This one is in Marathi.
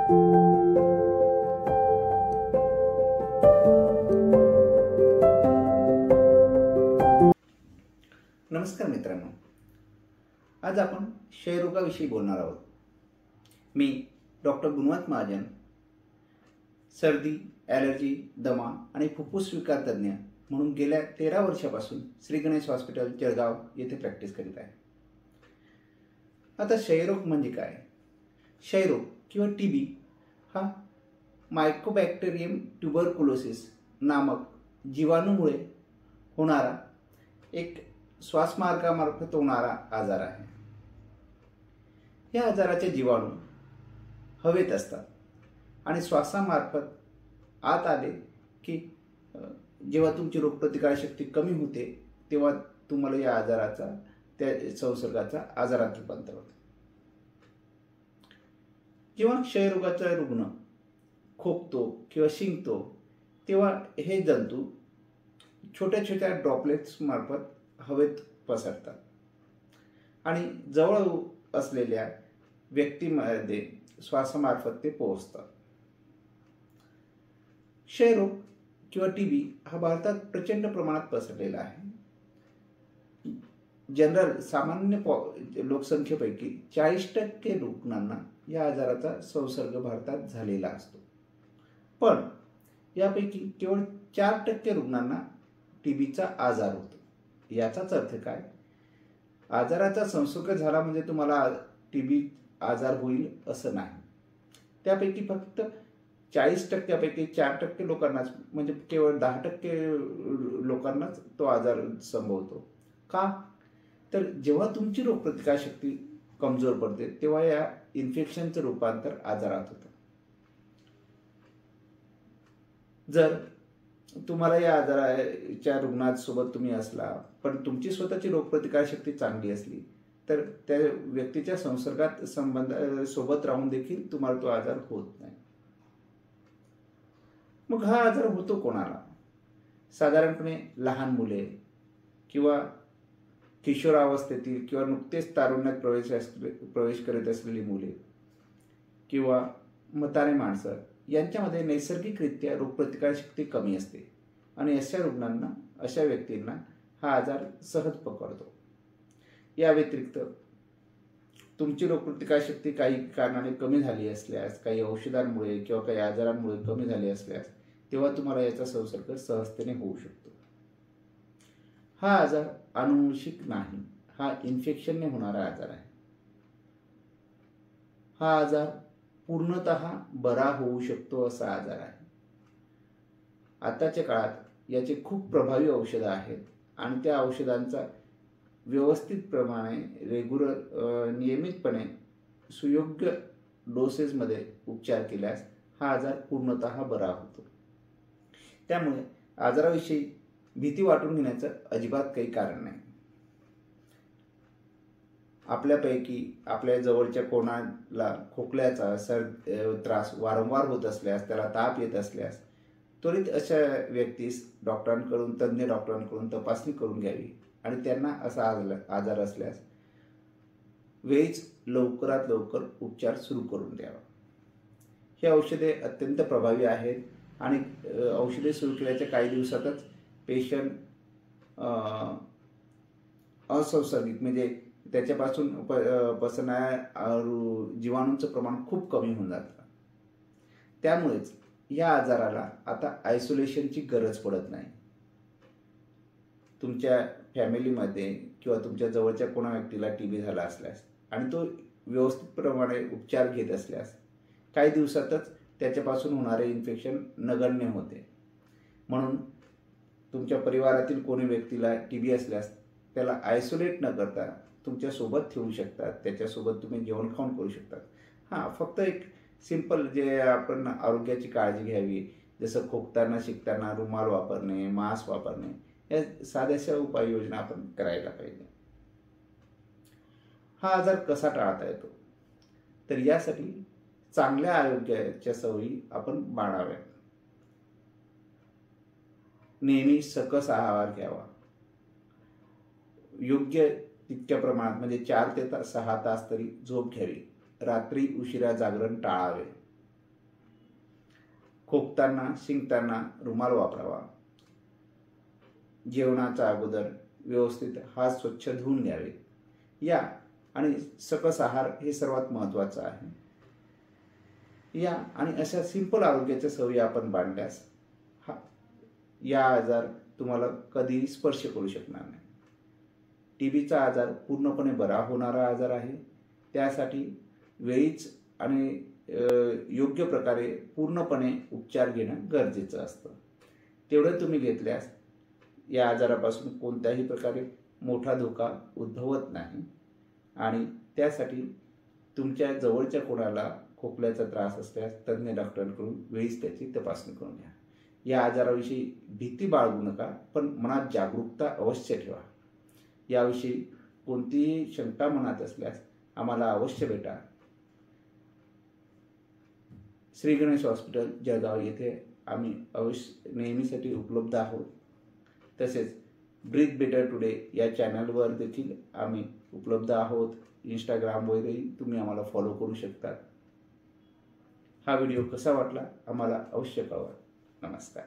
नमस्कार मित्रांनो, आज आपण क्षयरोगाविषयी बोलणार आहोत. मी डॉक्टर गुणवंत महाजन, सर्दी, ॲलर्जी, दमा आणि फुफ्फुस विकार तज्ज्ञ म्हणून गेल्या 13 वर्षापासून श्री गणेश हॉस्पिटल जळगाव येथे प्रॅक्टिस करीत आहे. आता क्षयरोग म्हणजे काय? क्षयरोग किंवा टीबी हा मायकोबॅक्टेरियम ट्युबरकुलोसिस नामक जीवाणूमुळे होणारा एक श्वासमार्गामार्फत होणारा आजार आहे. या आजाराचे जीवाणू हवेत असतात आणि श्वासामार्फत आत आले की जेव्हा तुमची रोगप्रतिकारशक्ती कमी होते तेव्हा तुम्हाला या आजाराचा, त्या संसर्गाचा आजारात रूपांतर होते. जेव्हा क्षयरोगाचा रुग्ण खोकतो किंवा शिंकतो तेव्हा हे जंतू छोट्या छोट्या ड्रॉपलेट्स मार्फत हवेत पसरतात आणि जवळ असलेल्या व्यक्तीमध्ये श्वासामार्फत ते पोहोचतात. क्षयरोग किंवा टीबी हा भारतात प्रचंड प्रमाणात पसरलेला आहे. सामान्य लोकसंख्येपैकी 40% रुग्णांना या आजाराचा संसर्ग भारतात झालेला असतो. पण यापैकी केवळ 4% रुग्णांना टीबीचा आजार होतो. याचाच अर्थ काय? आजाराचा संसर्ग झाला म्हणजे तुम्हाला टीबी आजार होईल असं नाही. त्यापैकी फक्त 40%पैकी 4% लोकांनाच, म्हणजे केवळ 10% लोकांनाच तो आजार संभवतो. का? तर जेव्हा तुमची रोगप्रतिकारशक्ती कमजोर पडते तेव्हा या इन्फेक्शनचं रूपांतर आजारात होतं. जर तुम्हाला या आजाराच्या रुग्णासोबत तुम्ही असला पण तुमची स्वतःची रोगप्रतिकारशक्ती चांगली असली तर त्या व्यक्तीच्या संसर्गात सोबत राहून देखील तुम्हाला तो आजार होत नाही. मग हा आजार होतो कोणाला? साधारणपणे लहान मुले किंवा किशोरावस्थेतील किंवा नुकतेच तारुण्यात प्रवेश करीत असलेली मुले किंवा म्हातारे माणसं यांच्यामध्ये नैसर्गिकरित्या रोगप्रतिकारशक्ती कमी असते आणि अशा व्यक्तींना हा आजार सहज पकडतो. या व्यतिरिक्त तुमची रोगप्रतिकारशक्ती काही कारणाने कमी झाली असल्यास, काही औषधांमुळे किंवा काही आजारांमुळे कमी झाली असल्यास तेव्हा तुम्हाला याचा संसर्ग सहजतेने होऊ शकतो. हा आजार अनुवंशिक नाही, हा इन्फेक्शनने होणारा आजार आहे. हा आजार पूर्णतः बरा होऊ शकतो असा आजार आहे. आताच्या काळात याचे खूप प्रभावी औषधं आहेत आणि त्या औषधांचा व्यवस्थितप्रमाणे नियमितपणे सुयोग्य डोसेसमध्ये उपचार केल्यास हा आजार पूर्णतः बरा होतो. त्यामुळे आजाराविषयी भीती वाटून घेण्याचं अजिबात काही कारण नाही. आपल्यापैकी आपल्या जवळच्या कोणाला खोकल्याचा त्रास वारंवार होत असल्यास, त्याला ताप येत असल्यास त्वरित अशा व्यक्तीस तज्ज्ञ डॉक्टरांकडून तपासणी करून घ्यावी आणि त्यांना असा आजार असल्यास वेळीच लवकरात लवकर उपचार सुरू करून द्यावा. ही औषधे अत्यंत प्रभावी आहेत आणि औषधे सुरू केल्याच्या काही दिवसातच पेशंट असंसर्गित, म्हणजे त्याच्यापासून पसरणाऱ्या जीवाणूंचं प्रमाण खूप कमी होऊन जातं. त्यामुळेच या आजाराला आता आयसोलेशनची गरज पडत नाही. तुमच्या फॅमिलीमध्ये किंवा तुमच्या जवळच्या कोणा व्यक्तीला टीबी झाला असल्यास आणि तो व्यवस्थितप्रमाणे उपचार घेत असल्यास काही दिवसातच त्याच्यापासून होणारे इन्फेक्शन नगण्य होते. म्हणून तुमच्या परिवारातील कोणी व्यक्तीला टीबी असल्यास त्याला आयसोलेट न करता तुमच्यासोबत ठेवू शकतात, त्याच्यासोबत तुम्ही जेवण खाऊन करू शकतात. फक्त एक सिंपल जे आपण आरोग्याची काळजी घ्यावी, जसं खोकताना शिंकताना रुमाल वापरणे, मास्क वापरणे, या साध्याशा उपाययोजना आपण करायला पाहिजे. हा आजार कसा टाळता येतो? तर यासाठी चांगल्या आरोग्याच्या सवयी आपण बाळगाव्या. नेहमी सकस आहार घ्यावा. योग्य तितक्या प्रमाणात म्हणजे 4 ते 6 तास तरी झोप घ्यावी. रात्री उशिरा जागरण टाळावे. खोकताना शिंकताना रुमाल वापरावा. जेवणाच्या अगोदर व्यवस्थित हात स्वच्छ धुवून घ्यावे. या आणि सकस आहार हे सर्वात महत्त्वाचं आहे. या आणि अशा सिंपल आरोग्याच्या सवयी आपण बांधल्यास या आजार तुम्हाला कधीही स्पर्श करू शकणार नाही. टीबीचा आजार पूर्णपणे बरा होणारा आजार आहे. त्यासाठी वेळीच आणि योग्य प्रकारे पूर्णपणे उपचार घेणं गरजेचं असतं. तेवढं तुम्ही घेतल्यास या आजारापासून कोणत्याही प्रकारे मोठा धोका उद्भवत नाही. आणि त्यासाठी तुमच्या जवळच्या कोणाला खोकल्याचा त्रास असल्यास तज्ज्ञ डॉक्टरांकडून वेळीच त्याची तपासणी करून घ्या. या आजाराविषयी भीती बाळगू नका, पण मनात जागरूकता अवश्य ठेवा. याविषयी कोणतीही शंका मनात असल्यास आम्हाला अवश्य भेटा. श्री गणेश हॉस्पिटल जळगाव येथे आम्ही अवश्य नेहमीसाठी उपलब्ध आहोत. तसेच ब्रीथ बेटर टुडे या चॅनलवर देखील आम्ही उपलब्ध आहोत. इंस्टाग्रामवरही तुम्ही आम्हाला फॉलो करू शकता. हा व्हिडिओ कसा वाटला आम्हाला अवश्य कळवा. नमस्कार.